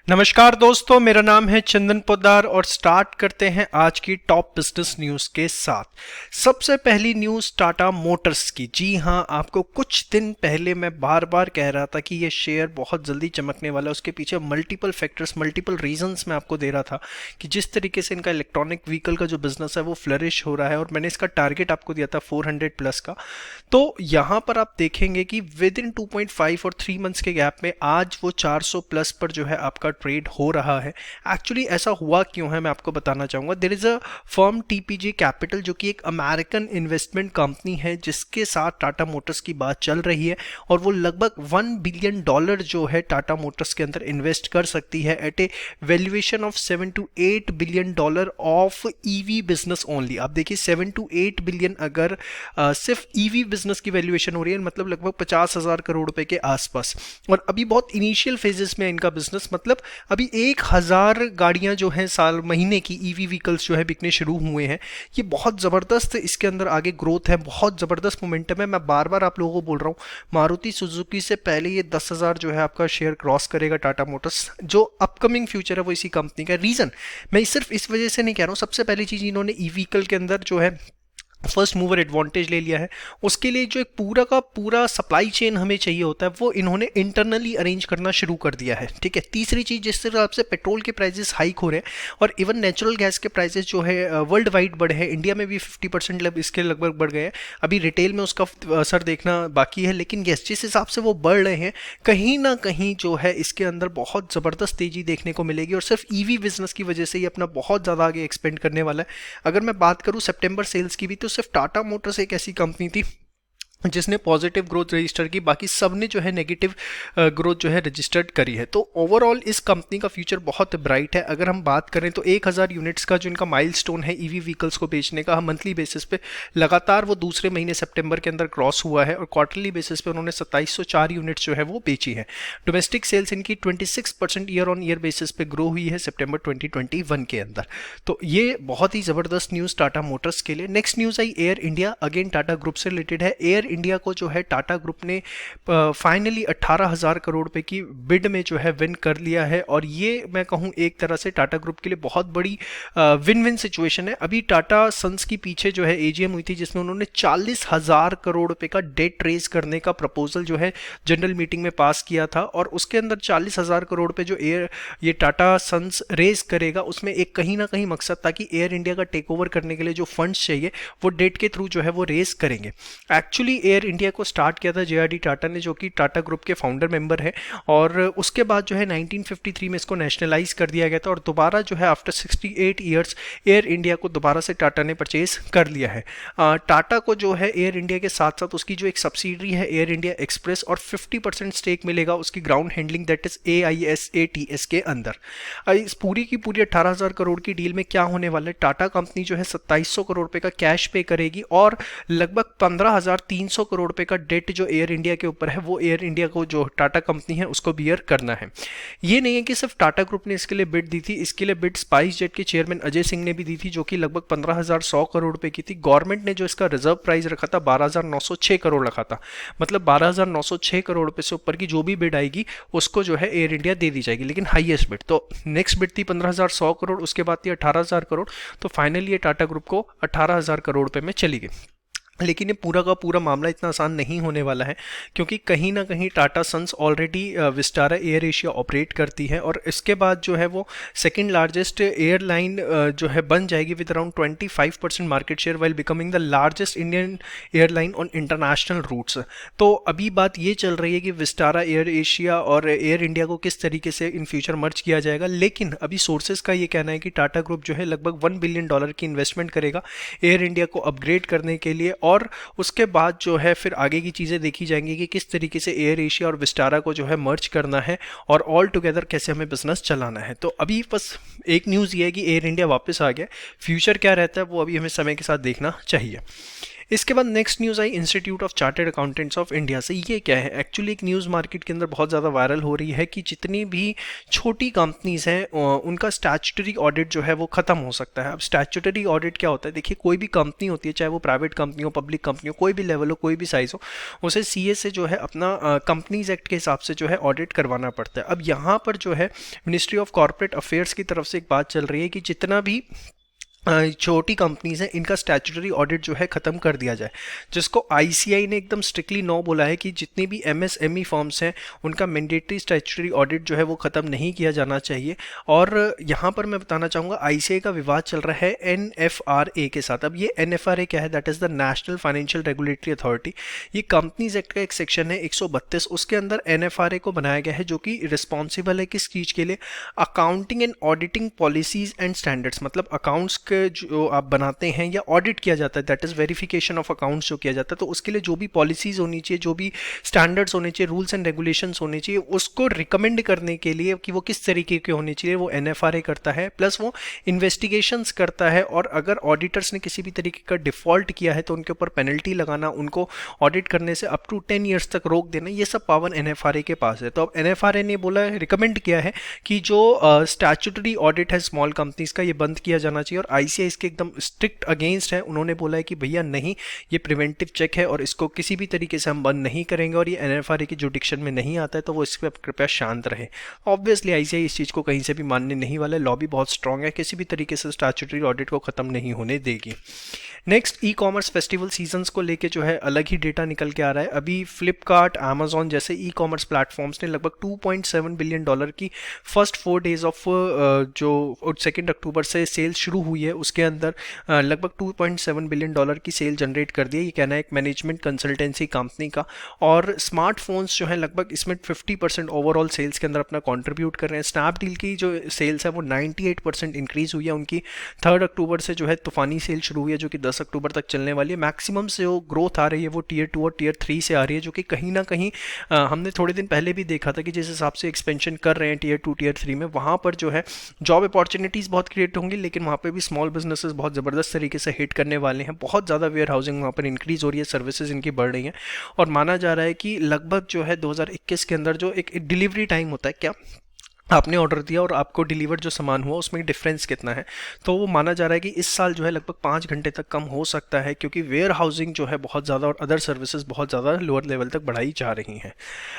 नमस्कार दोस्तों, मेरा नाम है चंदन पोद्दार और स्टार्ट करते हैं आज की टॉप बिजनेस न्यूज़ के साथ। सबसे पहली न्यूज़ टाटा मोटर्स की। जी हां, आपको कुछ दिन पहले मैं बार बार कह रहा था कि ये शेयर बहुत जल्दी चमकने वाला है। उसके पीछे मल्टीपल फैक्टर्स, मल्टीपल रीजंस मैं आपको दे रहा था कि जिस तरीके से इनका इलेक्ट्रॉनिक व्हीकल का जो बिजनेस है वो फ्लरिश हो रहा है, और मैंने इसका टारगेट आपको दिया था 400 प्लस का। तो यहाँ पर आप देखेंगे कि विद इन 2.5 और 3 मंथ्स के गैप में आज वो 400 प्लस पर जो है आपका ट्रेड हो रहा है। एक्चुअली ऐसा हुआ क्यों है मैं आपको बताना चाहूँगा। There is a firm TPG Capital, जो कि एक अमेरिकन इन्वेस्टमेंट कंपनी है जिसके साथ टाटा मोटर्स की बात चल रही है, और वो लगभग $1 बिलियन जो है टाटा मोटर्स के अंदर इन्वेस्ट कर सकती है at a valuation of $7 to 8 billion of EV business only. आप देखिए 7 to 8 बिलियन अगर सिर्फ ईवी बिजनेस की वैल्यूएशन हो रही है, मतलब लगभग 50,000 करोड़ रुपए के आसपास। और अभी बहुत इनिशियल फेजेस में इनका बिजनेस, मतलब अभी 1,000 गाड़ियां जो हैं साल महीने की ईवी व्हीकल्स जो है बिकने शुरू हुए हैं। ये बहुत ज़बरदस्त इसके अंदर आगे ग्रोथ है, बहुत ज़बरदस्त मोमेंटम है। मैं बार बार आप लोगों को बोल रहा हूँ, मारुति सुजुकी से पहले ये 10,000 जो है आपका शेयर क्रॉस करेगा टाटा मोटर्स। जो अपकमिंग फ्यूचर है वो इसी कंपनी का। रीज़न मैं सिर्फ इस वजह से नहीं कह रहा हूँ, सबसे पहली चीज़ इन्होंने ई व्हीकल के अंदर जो है फर्स्ट मूवर एडवांटेज ले लिया है। उसके लिए जो एक पूरा का पूरा सप्लाई चेन हमें चाहिए होता है वो इन्होंने इंटरनली अरेंज करना शुरू कर दिया है। ठीक है। तीसरी चीज़, जिस हिसाब से पेट्रोल के प्राइसेस हाइक हो रहे हैं और इवन नेचुरल गैस के प्राइसेस जो है वर्ल्ड वाइड बढ़े हैं, इंडिया में भी 50% इसके लगभग बढ़ गए हैं। अभी रिटेल में उसका असर देखना बाकी है, लेकिन यस, जिस हिसाब से वो बढ़ रहे हैं कहीं ना कहीं जो है इसके अंदर बहुत ज़बरदस्त तेज़ी देखने को मिलेगी, और सिर्फ ईवी बिजनेस की वजह से ये अपना बहुत ज़्यादा आगे एक्सपेंड करने वाला है। अगर मैं बात करूँ सितंबर सेल्स की भी, तो सिर्फ टाटा मोटर्स एक ऐसी कंपनी थी जिसने पॉजिटिव ग्रोथ रजिस्टर की, बाकी सब ने जो है नेगेटिव ग्रोथ जो है रजिस्टर्ड करी है। तो ओवरऑल इस कंपनी का फ्यूचर बहुत ब्राइट है। अगर हम बात करें तो 1,000 यूनिट्स का जो इनका माइलस्टोन है ईवी व्हीकल्स को बेचने का, मंथली बेसिस पे लगातार वो दूसरे महीने सितंबर के अंदर क्रॉस हुआ है, और क्वार्टरली बेसिस पे उन्होंने 2704 यूनिट्स जो है वो बेची है। डोमेस्टिक सेल्स इनकी 26% ईयर ऑन ईयर बेसिस पे ग्रो हुई है सितंबर 2021 के अंदर। तो ये बहुत ही ज़बरदस्त न्यूज़ टाटा मोटर्स के लिए। नेक्स्ट न्यूज़ आई Air India, again Tata group से रिलेटेड है। एयर इंडिया को जो है टाटा ग्रुप ने फाइनली 18,000 करोड़ रुपए की बिड में जो है विन कर लिया है, और ये मैं कहूँ एक तरह से टाटा ग्रुप के लिए बहुत बड़ी विन विन सिचुएशन है। अभी टाटा सन्स की पीछे जो है एजीएम हुई थी जिसमें उन्होंने 40,000 करोड़ रुपए का डेट रेज करने का प्रपोजल जो है जनरल मीटिंग में पास किया था, और उसके अंदर 40,000 करोड़ रुपए जो ये टाटा सन्स रेज करेगा उसमें एक कहीं ना कहीं मकसद था कि एयर इंडिया का टेक ओवर करने के लिए जो फंड्स चाहिए वो डेट के थ्रू जो है वो रेज करेंगे। एक्चुअली एयर इंडिया को स्टार्ट किया था जेआरडी टाटा ने, जो कि टाटा ग्रुप के फाउंडर मेंबर है, और उसके बाद जो है 1953 में इसको नेशनलाइज कर दिया गया था, और दोबारा जो है आफ्टर 68 ईयर्स एयर इंडिया को दोबारा से टाटा ने परचेज कर लिया है। टाटा को जो है एयर इंडिया के साथ साथ उसकी जो एक सब्सिडरी है एयर इंडिया एक्सप्रेस, और 50% स्टेक मिलेगा उसकी ground handling that is AISATS के अंदर। इस पूरी की पूरी 18,000 करोड़ की डील में क्या होने वाला है, टाटा कंपनी जो है 2700 करोड़ रुपए का कैश पे करेगी, और लगभग 15,300 करोड़ रुपए का डेट जो एयर इंडिया के ऊपर है वो एयर इंडिया को, जो टाटा कंपनी है, उसको बियर करना है। ये नहीं है कि सिर्फ टाटा ग्रुप ने इसके लिए बिड दी थी, इसके लिए बिड स्पाइस जेट के चेयरमैन अजय सिंह ने भी दी थी, जो कि लगभग 15,100 करोड़ रुपए की थी। गवर्नमेंट ने जो इसका रिजर्व प्राइस रखा था 12,906 करोड़ रखा था, मतलब 12,906 करोड़ रुपए से ऊपर की जो भी बिड आएगी उसको जो है एयर इंडिया दे दी जाएगी, लेकिन हाईएस्ट बिड तो नेक्स्ट बिड थी 15,100 करोड़, उसके बाद थी 18,000 करोड़। तो फाइनली ये टाटा ग्रुप को 18,000 करोड़ रुपए में चली गई। लेकिन ये पूरा का पूरा मामला इतना आसान नहीं होने वाला है, क्योंकि कहीं ना कहीं Tata Sons already Vistara Air Asia operate करती है, और इसके बाद जो है वो सेकंड लार्जेस्ट एयरलाइन जो है बन जाएगी with around 25% market share, while becoming the largest Indian airline on international routes. तो अभी बात ये चल रही है कि विस्टारा एयर एशिया और एयर इंडिया को किस तरीके से इन फ्यूचर मर्ज किया जाएगा, लेकिन अभी सोर्सेज का ये कहना है कि टाटा ग्रुप जो है लगभग $1 बिलियन की इन्वेस्टमेंट करेगा एयर इंडिया को अपग्रेड करने के लिए, और उसके बाद जो है फिर आगे की चीज़ें देखी जाएंगी कि किस तरीके से एयर एशिया और विस्टारा को जो है मर्ज करना है, और ऑल टुगेदर कैसे हमें बिजनेस चलाना है। तो अभी बस एक न्यूज़ ये है कि एयर इंडिया वापस आ गया, फ्यूचर क्या रहता है वो अभी हमें समय के साथ देखना चाहिए। इसके बाद next news I institute of chartered accountants of India से। ये क्या है? एक्चुअली एक न्यूज़ मार्केट के अंदर बहुत ज़्यादा वायरल हो रही है कि जितनी भी छोटी कंपनीज हैं उनका स्टैट्यूटरी ऑडिट जो है वो ख़त्म हो सकता है। अब स्टैट्यूटरी ऑडिट क्या होता है? देखिए, कोई भी कंपनी होती है, चाहे वो प्राइवेट कंपनी हो, पब्लिक कंपनी हो, कोई भी लेवल हो, कोई भी साइज़ हो, उसे सीए से जो है अपना कंपनीज एक्ट के हिसाब से जो है ऑडिट करवाना पड़ता है। अब यहाँ पर जो है मिनिस्ट्री ऑफ कॉर्पोरेट अफेयर्स की तरफ से एक बात चल रही है कि जितना भी छोटी कंपनीज हैं इनका स्टैट्यूटरी ऑडिट जो है ख़त्म कर दिया जाए, जिसको आईसीआई ने एकदम स्ट्रिक्टली नो बोला है कि जितनी भी एमएसएमई फर्म्स हैं उनका मैंडेटरी स्टैट्यूटरी ऑडिट जो है वो ख़त्म नहीं किया जाना चाहिए। और यहाँ पर मैं बताना चाहूँगा, आईसीआई का विवाद चल रहा है एनएफआरए के साथ। अब ये एनएफआरए क्या है? That is the national financial regulatory authority. ये कंपनीज एक्ट का एक सेक्शन है 132, उसके अंदर एनएफआरए को बनाया गया है, जो कि रिस्पॉन्सिबल है किस चीज़ के लिए? Accounting and auditing policies and standards. मतलब अकाउंट्स जो आप बनाते हैं या ऑडिट किया जाता है, that is verification of accounts जो किया जाता है, तो उसके लिए जो भी पॉलिसीज होनी चाहिए, जो भी स्टैंडर्ड्स होने चाहिए, रूल्स एंड रेगुलेशंस होने चाहिए, उसको रिकमेंड करने के लिए कि वो किस तरीके के होने चाहिए, वो एनएफआरए करता है। प्लस वो इन्वेस्टिगेशंस करता है, और अगर ऑडिटर्स ने किसी भी तरीके का डिफॉल्ट किया है तो उनके ऊपर पेनल्टी लगाना, उनको ऑडिट करने से अप टू 10 ईयर्स तक रोक देना, ये सब पावर एनएफआरए के पास है। तो अब एनएफआरए ने बोला है, रिकमेंड किया है कि जो स्टैट्यूटरी ऑडिट है स्मॉल कंपनीज का, ये बंद किया जाना चाहिए। और आईसीआई इसके एकदम स्ट्रिक्ट अगेंस्ट है। उन्होंने बोला है कि भैया नहीं, ये प्रिवेंटिव चेक है और इसको किसी भी तरीके से हम बंद नहीं करेंगे, और ये एनएफआरए की जुडिक्शन में नहीं आता है, तो वो इस पर कृपया शांत रहे। ऑब्वियसली आईसीआई इस चीज़ को कहीं से भी मानने नहीं वाला है, लॉबी बहुत स्ट्रांग है, किसी भी तरीके से स्टैट्यूटरी ऑडिट को खत्म नहीं होने देगी। Next, e commerce festival seasons को लेके जो है अलग ही डेटा निकल के आ रहा है। अभी फ्लिपकार्ट, अमेजॉन जैसे ई कॉमर्स प्लेटफॉर्म्स ने लगभग $2.7 बिलियन की फर्स्ट 4 डेज ऑफ जो 2 अक्टूबर से सेल शुरू हुई है उसके अंदर लगभग $2.7 बिलियन की सेल जनरेट कर दी है। ये कहना है एक मैनेजमेंट कंसल्टेंसी कंपनी का। और स्मार्टफोन्स जो है लगभग इसमें 50% ओवरऑल सेल्स के अंदर अपना कंट्रीब्यूट कर रहे हैं। स्नैपडील की जो सेल्स है वो 98% इंक्रीज हुई है। उनकी 3 अक्टूबर से जो है तूफानी सेल शुरू हुई है, जो कि 10 अक्टूबर तक चलने वाली है। मैक्सिमम से जो ग्रोथ आ रही है वो टीयर 2 और टीयर 3 से आ रही है, जो कि कहीं ना कहीं हमने थोड़े दिन पहले भी देखा था कि जिस हिसाब से एक्सपेंशन कर रहे हैं टीयर 2 टीयर 3 में, वहाँ पर जो है जॉब अपॉर्चुनिटीज़ बहुत क्रिएट होंगी, लेकिन वहाँ पे भी स्मॉल बिजनेसेस बहुत ज़बरदस्त तरीके से हिट करने वाले हैं। बहुत ज़्यादा वेयर हाउसिंग वहाँ पर इंक्रीज हो रही है, सर्विसेज इनकी बढ़ रही हैं, और माना जा रहा है कि लगभग जो है 2021 के अंदर जो एक डिलीवरी टाइम होता है, क्या आपने ऑर्डर दिया और आपको डिलीवर जो सामान हुआ उसमें डिफरेंस कितना है, तो वो माना जा रहा है कि इस साल जो है लगभग 5 घंटे तक कम हो सकता है, क्योंकि वेयर हाउसिंग जो है बहुत ज़्यादा और अदर सर्विसेज बहुत ज़्यादा लोअर लेवल तक बढ़ाई जा रही हैं।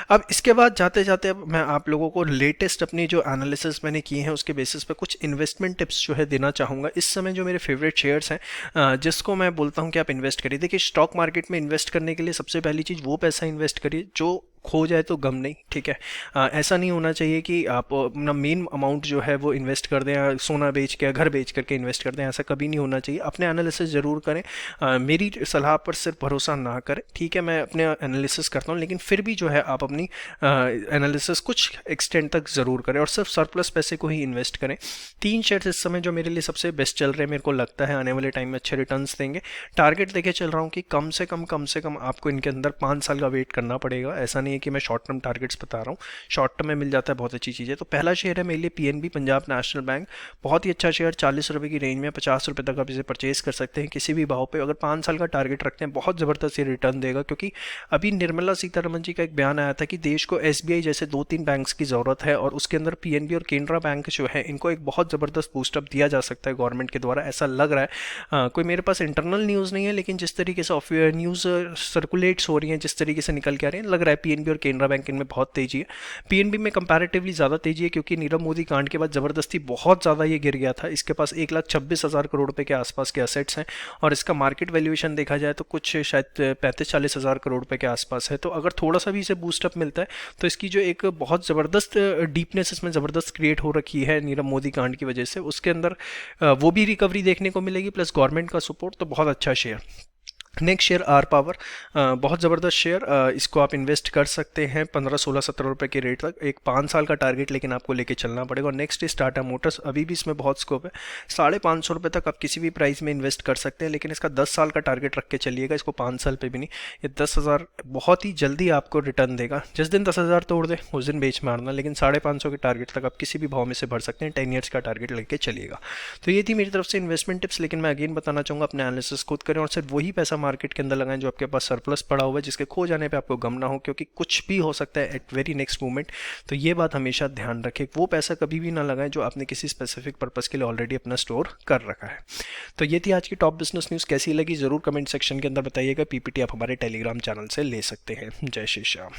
अब इसके बाद जाते जाते अब मैं आप लोगों को लेटेस्ट अपनी जो एनालिसिस मैंने किए हैं उसके बेसिस पे कुछ इन्वेस्टमेंट टिप्स जो है देना चाहूँगा। इस समय जो मेरे फेवरेट शेयर्स हैं जिसको मैं बोलता हूँ कि आप इन्वेस्ट करिए। देखिए, स्टॉक मार्केट में इन्वेस्ट करने के लिए सबसे पहली चीज़, वो पैसा इन्वेस्ट करिए जो खो जाए तो गम नहीं, ठीक है। ऐसा नहीं होना चाहिए कि आप अपना मेन अमाउंट जो है वो इन्वेस्ट कर दें, या सोना बेच के या घर बेच करके इन्वेस्ट कर दें, ऐसा कभी नहीं होना चाहिए। अपने एनालिसिस ज़रूर करें, मेरी सलाह पर सिर्फ भरोसा ना करें, ठीक है। मैं अपने एनालिसिस करता हूँ, लेकिन फिर भी जो है आप अपनी एनालिसिस कुछ एक्सटेंड तक ज़रूर करें, और सिर्फ सरप्लस पैसे को ही इन्वेस्ट करें। 3 शेयर्स इस समय जो मेरे लिए सबसे बेस्ट चल रहे हैं, मेरे को लगता है आने वाले टाइम में अच्छे रिटर्न्स देंगे। टारगेट देखे चल रहा हूँ कि कम से कम आपको इनके अंदर 5 साल का वेट करना पड़ेगा। ऐसा नहीं है कि मैं शॉर्ट टर्म टारगेट्स बता रहा हूँ, शॉर्ट टर्म में मिल जाता है बहुत अच्छी चीज़ है। तो पहला शेयर है मेरे लिए पीएनबी, पंजाब नेशनल बैंक। बहुत ही अच्छा शेयर, 40 रुपये की रेंज में 50 रुपये तक आप इसे परचेज कर सकते हैं किसी भी भाव पे। अगर 5 साल का टारगेट रखते हैं, बहुत ज़बरदस्त ये रिटर्न देगा, क्योंकि अभी निर्मला सीतारमन जी का एक बयान आया था कि देश को एसबीआई जैसे 2-3 बैंक्स की ज़रूरत है, और उसके अंदर पीएनबी और केनरा बैंक जो है इनको एक बहुत ज़बरदस्त बूस्टअप दिया जा सकता है गवर्नमेंट के द्वारा, ऐसा लग रहा है। कोई मेरे पास इंटरनल न्यूज़ नहीं है, लेकिन जिस तरीके से न्यूज़ सर्कुलेट्स हो रही हैं, जिस तरीके से निकल के आ रही हैं, लग रहा है पीएनबी और केनरा बैंक इनमें बहुत तेज़ी है। पीएनबी में कंपैरेटिवली ज़्यादा तेज़ी है, क्योंकि नीरव मोदी कांड के बाद ज़बरदस्ती बहुत ज़्यादा ये गिर गया था। इसके पास 1,26,000 करोड़ रुपए के आसपास के एसेट्स हैं, और इसका मार्केट वैल्यूएशन देखा जाए तो कुछ शायद 35-40 हज़ार करोड़ रुपए के आसपास है। तो अगर थोड़ा सा भी इसे बूस्टअप मिलता है तो इसकी जो एक बहुत ज़बरदस्त डीपनेस इसमें ज़बरदस्त क्रिएट हो रखी है नीरव मोदी कांड की वजह से, उसके अंदर वो भी रिकवरी देखने को मिलेगी, प्लस गवर्नमेंट का सपोर्ट, तो बहुत अच्छा share. Next share are power, बहुत ज़बरदस्त शेयर, इसको आप इन्वेस्ट कर सकते हैं 15, 16, 17 रुपये के रेट तक। एक 5 साल का टारगेट लेकिन आपको लेके चलना पड़ेगा। और नेक्स्ट इज टाटा मोटर्स, अभी भी इसमें बहुत स्कोप है, 550 रुपये तक आप किसी भी प्राइस में इन्वेस्ट कर सकते हैं, लेकिन इसका 10 साल का टारगेट रख के चलिएगा, इसको 5 साल पे भी नहीं। ये 10,000 बहुत ही जल्दी आपको रिटर्न देगा। जिस दिन 10,000 तोड़ दे उस दिन बेच मारना, लेकिन 550 के टारगेट तक आप किसी भी भाव में से भर सकते हैं। 10 ईयर्स का टारगेट लेके चलिएगा। तो ये थी मेरी तरफ से इन्वेस्टमेंट टिप्स, लेकिन मैं अगेन बताना चाहूँगा अपने एनालिसिस खुद करें, और सिर्फ वही पैसा मार्केट के अंदर लगाएं जो आपके पास सरप्लस पड़ा हुआ है, जिसके खो जाने पे आपको गम ना हो, क्योंकि कुछ भी हो सकता है एट वेरी नेक्स्ट मोमेंट। तो ये बात हमेशा ध्यान रखें, वो पैसा कभी भी ना लगाएं जो आपने किसी स्पेसिफिक पर्पस के लिए ऑलरेडी अपना स्टोर कर रखा है। तो ये थी आज की टॉप बिजनेस न्यूज़। कैसी लगी ज़रूर कमेंट सेक्शन के अंदर बताइएगा। पीपीटी आप हमारे टेलीग्राम चैनल से ले सकते हैं। जय श्री श्याम।